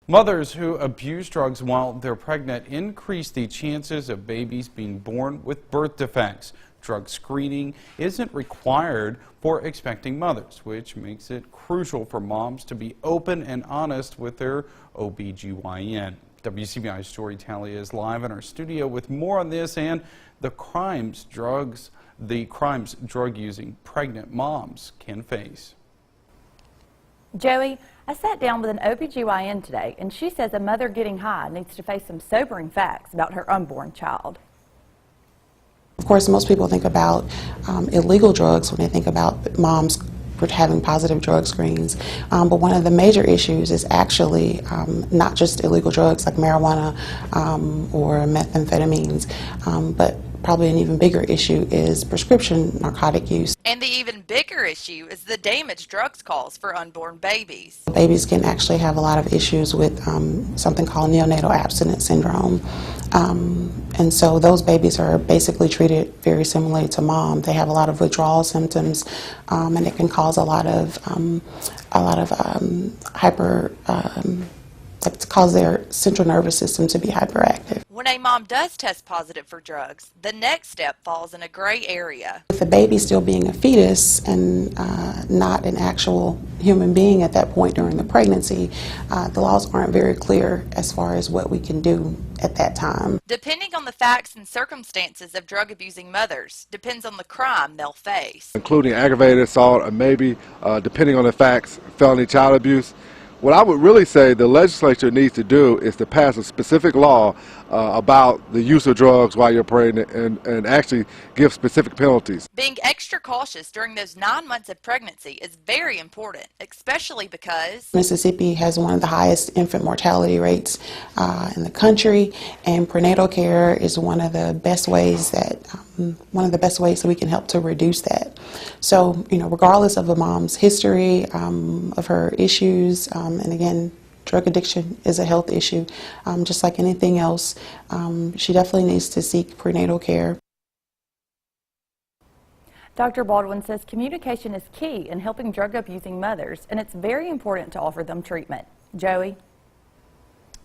Mothers who abuse drugs while they're pregnant increase the chances of babies being born with birth defects. Drug screening isn't required for expecting mothers, which makes it crucial for moms to be open and honest with their OB/GYN. WCBI's Jory Tally is live in our studio with more on this and the crimes drug-using pregnant moms can face. Joey, I sat down with an OB/GYN today, and she says a mother getting high needs to face some sobering facts about her unborn child. Of course, most people think about illegal drugs when they think about moms having positive drug screens, but one of the major issues is actually not just illegal drugs like marijuana or methamphetamines, but probably an even bigger issue is prescription narcotic use. And the even bigger issue is the damage drugs cause for unborn babies. Babies can actually have a lot of issues with something called neonatal abstinence syndrome. And so those babies are basically treated very similarly to mom. They have a lot of withdrawal symptoms, and it can cause cause their central nervous system to be hyperactive. When a mom does test positive for drugs, the next step falls in a gray area. With the baby still being a fetus and not an actual human being at that point during the pregnancy, the laws aren't very clear as far as what we can do at that time. Depending on the facts and circumstances of drug-abusing mothers, depends on the crime they'll face. Including aggravated assault or maybe, depending on the facts, felony child abuse. What I would really say the legislature needs to do is to pass a specific law about the use of drugs while you're pregnant and actually give specific penalties. Being extra cautious during those 9 months of pregnancy is very important, especially because Mississippi has one of the highest infant mortality rates in the country, and prenatal care is one of the best ways that we can help to reduce that. So, regardless of a mom's history, of her issues, and again, drug addiction is a health issue, just like anything else. She definitely needs to seek prenatal care. Dr. Baldwin says communication is key in helping drug-abusing mothers, and it's very important to offer them treatment. Joey?